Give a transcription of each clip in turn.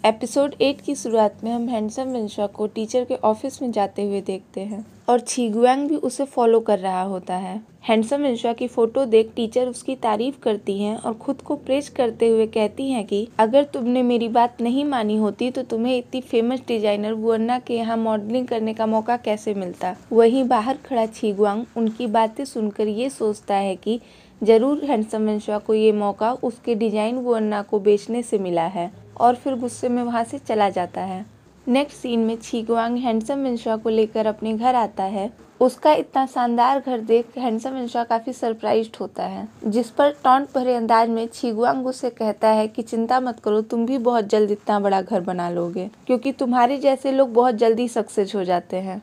Episode 8 की शुरुआत में हम हैंडसम विंशा को टीचर के ऑफिस में जाते हुए देखते हैं और छिगुआंग भी उसे फॉलो कर रहा होता है। हैंडसम विंशा की फोटो देख टीचर उसकी तारीफ करती हैं और खुद को प्रेज करते हुए कहती हैं कि अगर तुमने मेरी बात नहीं मानी होती तो तुम्हें इतनी फेमस डिजाइनर वुअन्ना के यहाँ मॉडलिंग करने का मौका कैसे मिलता। वहीं बाहर खड़ा छिगुआंग उनकी बातें सुनकर ये सोचता है कि जरूर हैंडसम विंशा को ये मौका उसके डिजाइन वुअन्ना को बेचने से मिला है और फिर गुस्से में वहाँ से चला जाता है। नेक्स्ट सीन में छिगुआंग हैंडसम विंशा को लेकर अपने घर आता है। उसका इतना शानदार घर देख हैंडसम विंशा काफी सरप्राइज्ड होता है, जिस पर टॉन्ट भरे अंदाज में छिगुआंग उससे कहता है कि चिंता मत करो, तुम भी बहुत जल्द इतना बड़ा घर बना लोगे क्योंकि तुम्हारे जैसे लोग बहुत जल्दी सक्सेस हो जाते हैं।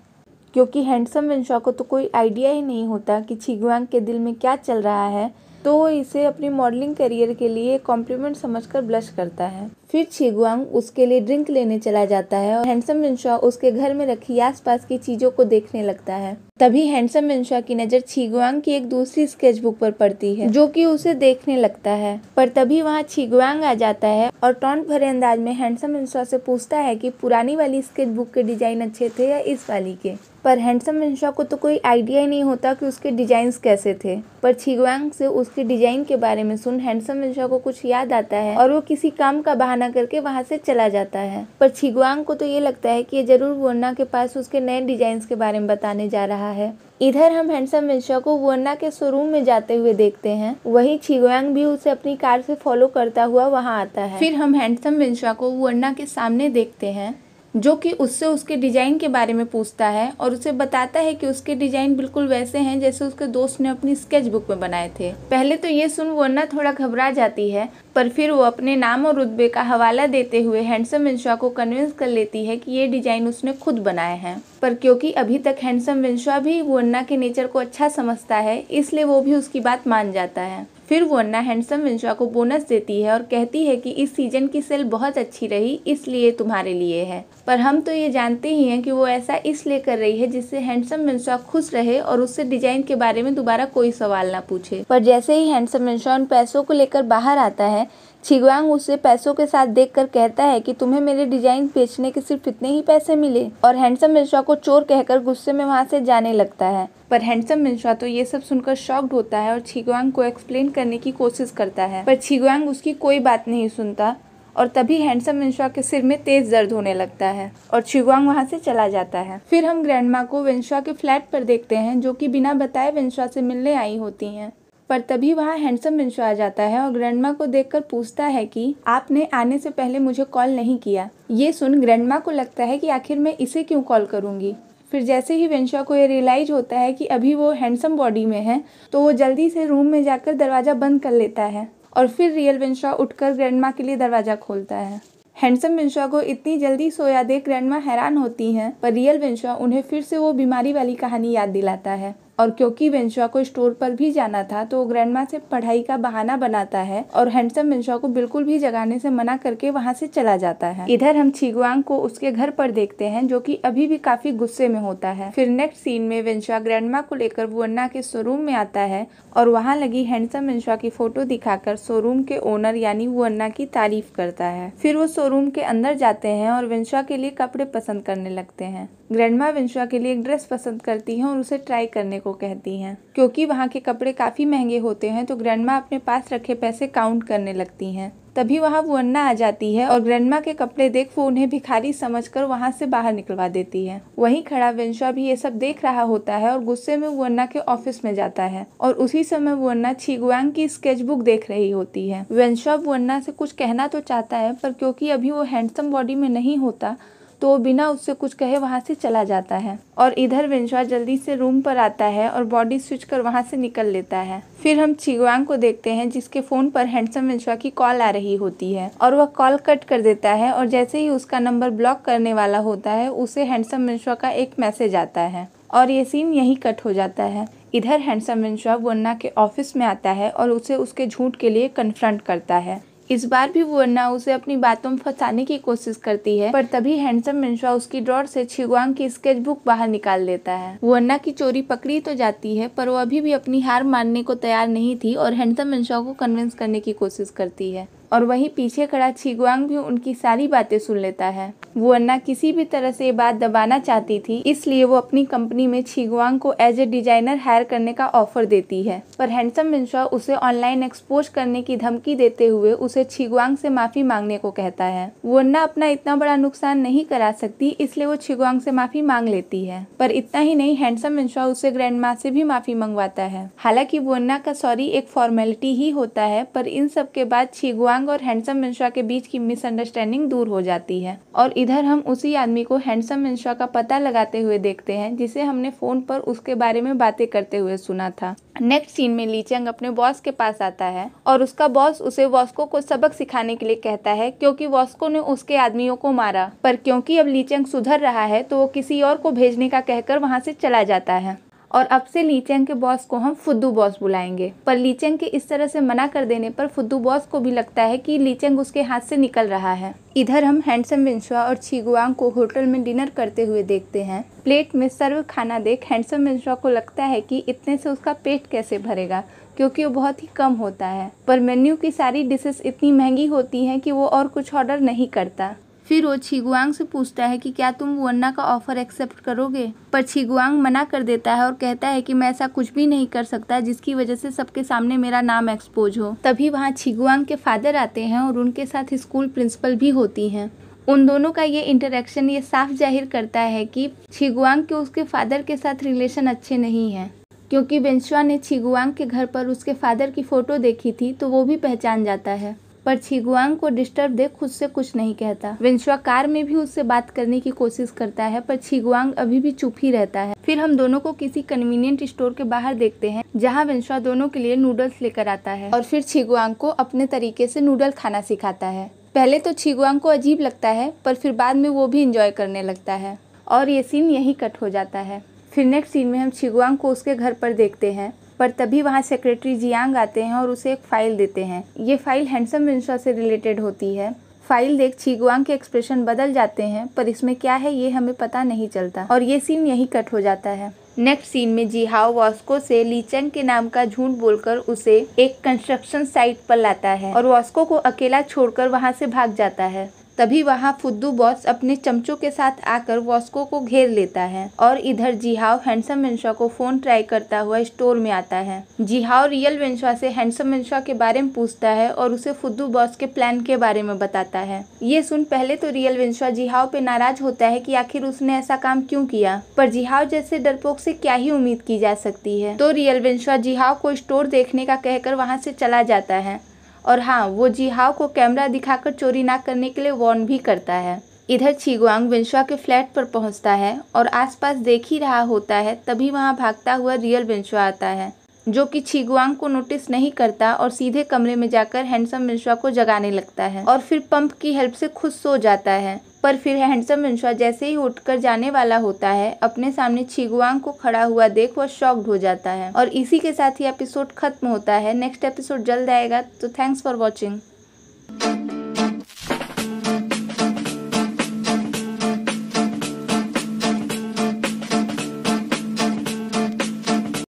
क्योंकि हैंडसम विंशा को तो कोई आइडिया ही नहीं होता कि छिगुआंग के दिल में क्या चल रहा है, तो वो इसे अपनी मॉडलिंग करियर के लिए कॉम्प्लीमेंट समझकर ब्लश करता है। फिर छिगुआंग उसके लिए ड्रिंक लेने चला जाता है और हैंडसम विंशा उसके घर में रखी आसपास की चीजों को देखने लगता है। तभी हैंडसम विंशा की नजर छिगुआंग की एक दूसरी स्केचबुक पर पड़ती है जो कि उसे देखने लगता है, पर तभी वहाँ छिगुआंग आ जाता है और टॉन्ट भरे अंदाज में हैंडसम विंशा से पूछता है कि पुरानी वाली स्केचबुक के डिजाइन अच्छे थे या इस वाली के। पर हैंडसम विंशा को तो कोई आइडिया ही नहीं होता कि उसके डिजाइन्स कैसे थे, पर छिगुआंग से उसके डिजाइन के बारे में सुन हैंडसम विंशा को कुछ याद आता है और वो किसी काम का बहाना करके वहाँ से चला जाता है। पर छिगुआंग को तो ये लगता है कि ये जरूर वुअन्ना के पास उसके नए डिजाइन्स के बारे में बताने जा रहा है। इधर हम हैंडसम विंशा को वुअन्ना के शोरूम में जाते हुए देखते हैं। वहीं छिगुआंग भी उसे अपनी कार से फॉलो करता हुआ वहाँ आता है। फिर हम हैंडसम विंशा को वुअन्ना के सामने देखते हैं जो कि उससे उसके डिजाइन के बारे में पूछता है और उसे बताता है कि उसके डिजाइन बिल्कुल वैसे हैं जैसे उसके दोस्त ने अपनी स्केचबुक में बनाए थे। पहले तो ये सुन वुअन्ना थोड़ा घबरा जाती है, पर फिर वो अपने नाम और रुतबे का हवाला देते हुए हैंडसम विंशा को कन्विंस कर लेती है कि ये डिजाइन उसने खुद बनाए हैं। पर क्योंकि अभी तक हैंडसम विंशा भी वुअन्ना के नेचर को अच्छा समझता है, इसलिए वो भी उसकी बात मान जाता है। फिर वुअन्ना हैंडसम विंशा को बोनस देती है और कहती है कि इस सीजन की सेल बहुत अच्छी रही, इसलिए तुम्हारे लिए है। पर हम तो ये जानते ही हैं कि वो ऐसा इसलिए कर रही है जिससे हैंडसम विंशा खुश रहे और उससे डिजाइन के बारे में दोबारा कोई सवाल ना पूछे। पर जैसे ही हैंडसम विंशा उन पैसों को लेकर बाहर आता है, छिगुआंग उसे पैसों के साथ देखकर कहता है कि तुम्हें मेरे डिजाइन बेचने के सिर्फ इतने ही पैसे मिले, और हैंडसम विंशा को चोर कहकर गुस्से में वहाँ से जाने लगता है। पर हैंडसम विंशा तो ये सब सुनकर शॉक्ड होता है और छिगुआंग को एक्सप्लेन करने की कोशिश करता है, पर छिगुआंग उसकी कोई बात नहीं सुनता और तभी हैंडसम विंशा के सिर में तेज दर्द होने लगता है और छिगुआंग वहाँ से चला जाता है। फिर हम ग्रैंडमा को विंशा के फ्लैट पर देखते हैं जो कि बिना बताए विंशा से मिलने आई होती हैं। पर तभी वहाँ हैंडसम विंशा आ जाता है और ग्रैंडमा को देखकर पूछता है कि आपने आने से पहले मुझे कॉल नहीं किया। ये सुन ग्रैंडमा को लगता है कि आखिर मैं इसे क्यों कॉल करूँगी। फिर जैसे ही विंशा को ये रियलाइज होता है कि अभी वो हैंडसम बॉडी में है, तो वो जल्दी से रूम में जाकर दरवाज़ा बंद कर लेता है और फिर रियल विंशा उठकर ग्रैंडमा के लिए दरवाज़ा खोलता है। हैंडसम विंशा को इतनी जल्दी सोया देख ग्रैंडमा हैरान होती हैं, पर रियल विंशा उन्हें फिर से वो बीमारी वाली कहानी याद दिलाता है। और क्योंकि विंशा को स्टोर पर भी जाना था, तो वो ग्रैंडमा से पढ़ाई का बहाना बनाता है और हैंडसम विंशा को बिल्कुल भी जगाने से मना करके वहाँ से चला जाता है। इधर हम छिगुआंग को उसके घर पर देखते हैं जो कि अभी भी काफी गुस्से में होता है। फिर नेक्स्ट सीन में विंशा ग्रैंडमा को लेकर वुअन्ना के शोरूम में आता है और वहाँ लगी हैंडसम विंशा की फोटो दिखाकर शोरूम के ओनर यानी वुअन्ना की तारीफ करता है। फिर वो शोरूम के अंदर जाते हैं और विंशा के लिए कपड़े पसंद करने लगते हैं। ग्रैंडमा विंशा के लिए एक ड्रेस पसंद करती हैं और उसे ट्राई करने को कहती हैं। क्योंकि वहाँ के कपड़े काफी महंगे होते हैं, तो ग्रैंडमा अपने पास रखे पैसे काउंट करने लगती हैं। तभी वहाँ वुअन्ना आ जाती है और ग्रैंडमा के कपड़े देख वो उन्हें भिखारी समझकर वहाँ से बाहर निकलवा देती है। वहीं खड़ा विंशा भी ये सब देख रहा होता है और गुस्से में वुअन्ना के ऑफिस में जाता है और उसी समय वुअन्ना छिगुआंग की स्केचबुक देख रही होती है। विंशा वुअन्ना से कुछ कहना तो चाहता है, पर क्योंकि अभी वो हैंडसम बॉडी में नहीं होता, तो वो बिना उससे कुछ कहे वहाँ से चला जाता है। और इधर विंशा जल्दी से रूम पर आता है और बॉडी स्विच कर वहाँ से निकल लेता है। फिर हम छिगुआंग को देखते हैं जिसके फोन पर हैंडसम विंशा की कॉल आ रही होती है और वह कॉल कट कर देता है और जैसे ही उसका नंबर ब्लॉक करने वाला होता है, उसे हैंडसम विंशा का एक मैसेज आता है और ये सीन यही कट हो जाता है। इधर हैंडसम विंशा वुअन्ना के ऑफिस में आता है और उसे उसके झूठ के लिए कन्फ्रंट करता है। इस बार भी वुअन्ना उसे अपनी बातों में फंसाने की कोशिश करती है, पर तभी हैंडसम विंशा उसकी ड्रॉर से छिगुआंग की स्केचबुक बाहर निकाल लेता है। वुअन्ना की चोरी पकड़ी तो जाती है, पर वो अभी भी अपनी हार मानने को तैयार नहीं थी और हैंडसम विंशा को कन्विंस करने की कोशिश करती है। और वहीं पीछे खड़ा छिगुआंग भी उनकी सारी बातें सुन लेता है। वुएन्ना किसी भी तरह से ये बात दबाना चाहती थी, इसलिए वो अपनी कंपनी में छिगुआंग को एज ए डिजाइनर हायर करने का ऑफर देती है, पर हैंडसम मिनशॉ उसे ऑनलाइन एक्सपोज करने की धमकी देते हुए उसे छिगुआंग से माफी मांगने को कहता है। वुएन्ना अपना इतना बड़ा नुकसान नहीं करा सकती, इसलिए वो छिगुआंग से माफी मांग लेती है। पर इतना ही नहीं, हैंडसम मिनशॉ उसे ग्रैंड माँ से भी माफी मंगवाता है। हालांकि वुएन्ना का सॉरी एक फॉर्मेलिटी ही होता है, पर इन सब के बाद छिगुआंग और हैंडसम मिनशॉ के बीच की मिसअंडरस्टैंडिंग दूर हो जाती है और इधर हम उसी आदमी को हैंडसम मिनशॉ का पता लगाते हुए देखते हैं जिसे हमने फोन पर उसके बारे में बातें करते हुए सुना था। नेक्स्ट सीन में ली चंग अपने बॉस के पास आता है और उसका बॉस उसे वॉस्को को सबक सिखाने के लिए कहता है, क्योंकि वॉस्को ने उसके आदमियों को मारा। पर क्योंकि अब ली चंग सुधर रहा है तो वो किसी और को भेजने का कहकर वहां से चला जाता है और अब से ली चंग के बॉस को हम फुद्दू बॉस बुलाएंगे। पर ली चंग के इस तरह से मना कर देने पर फुद्दू बॉस को भी लगता है कि ली चंग उसके हाथ से निकल रहा है। इधर हम हैंडसम मिनशॉ और छिगुआंग को होटल में डिनर करते हुए देखते हैं। प्लेट में सर्व खाना देख हैंडसम मिनशॉ को लगता है कि इतने से उसका पेट कैसे भरेगा, क्योंकि वो बहुत ही कम होता है। पर मेन्यू की सारी डिशेस इतनी महंगी होती हैं कि वो और कुछ ऑर्डर नहीं करता। फिर वो छिगुआंग से पूछता है कि क्या तुम वुएन्ना का ऑफर एक्सेप्ट करोगे, पर छिगुआंग मना कर देता है और कहता है कि मैं ऐसा कुछ भी नहीं कर सकता जिसकी वजह से सबके सामने मेरा नाम एक्सपोज हो। तभी वहाँ छिगुआंग के फादर आते हैं और उनके साथ स्कूल प्रिंसिपल भी होती हैं। उन दोनों का ये इंटरेक्शन ये साफ जाहिर करता है कि छिगुआंग के उसके फादर के साथ रिलेशन अच्छे नहीं हैं, क्योंकि वेंशुआ ने छिगुआंग के घर पर उसके फादर की फोटो देखी थी तो वो भी पहचान जाता है। पर छिगुआंग को डिस्टर्ब देख खुद से कुछ नहीं कहता। वेंशुआ कार में भी उससे बात करने की कोशिश करता है, पर छिगुआंग अभी भी चुप ही रहता है। फिर हम दोनों को किसी कन्वीनियंट स्टोर के बाहर देखते हैं, जहां वेंशुआ दोनों के लिए नूडल्स लेकर आता है और फिर छिगुआंग को अपने तरीके से नूडल खाना सिखाता है। पहले तो छिगुआंग को अजीब लगता है, पर फिर बाद में वो भी इंजॉय करने लगता है और ये सीन यहीं कट हो जाता है। फिर नेक्स्ट सीन में हम छिगुआंग को उसके घर पर देखते हैं, पर तभी वहाँ सेक्रेटरी जियांग आते हैं और उसे एक फाइल देते हैं। ये फाइल हैंडसम मिनशॉ से रिलेटेड होती है। फाइल देख छिगुआंग के एक्सप्रेशन बदल जाते हैं, पर इसमें क्या है ये हमें पता नहीं चलता और ये सीन यहीं कट हो जाता है। नेक्स्ट सीन में जिहाओ वॉस्को से ली चंग के नाम का झूठ बोलकर उसे एक कंस्ट्रक्शन साइट पर लाता है और वॉस्को को अकेला छोड़कर वहाँ से भाग जाता है। तभी वहाँ फुद्दू बॉस अपने चमचों के साथ आकर वॉस्को को घेर लेता है और इधर जिहाओ हैंडसम मिनशॉ को फोन ट्राई करता हुआ स्टोर में आता है। जिहाओ रियल वेंशुआ से हैंडसम मिनशॉ के बारे में पूछता है और उसे फुद्दू बॉस के प्लान के बारे में बताता है। ये सुन पहले तो रियल वेंशुआ जिहाओ पे नाराज होता है कि आखिर उसने ऐसा काम क्यों किया, पर जिहाओ जैसे डरपोक से क्या ही उम्मीद की जा सकती है। तो रियल वेंशुआ जिहाओ को स्टोर देखने का कहकर वहाँ से चला जाता है और हाँ, वो जिहाओ को कैमरा दिखाकर चोरी ना करने के लिए वार्न भी करता है। इधर छिगुआंग वेंशुआ के फ्लैट पर पहुंचता है और आसपास देख ही रहा होता है, तभी वहां भागता हुआ रियल वेंशुआ आता है, जो कि छिगुआंग को नोटिस नहीं करता और सीधे कमरे में जाकर हैंडसम मिनशॉ को जगाने लगता है और फिर पंप की हेल्प से खुद सो जाता है। पर फिर हैंडसम मिनशॉ जैसे ही उठकर जाने वाला होता है, अपने सामने छिगुआंग को खड़ा हुआ देख वह शॉक्ड हो जाता है और इसी के साथ ही एपिसोड खत्म होता है। नेक्स्ट एपिसोड जल्द आएगा, तो थैंक्स फॉर वॉचिंग।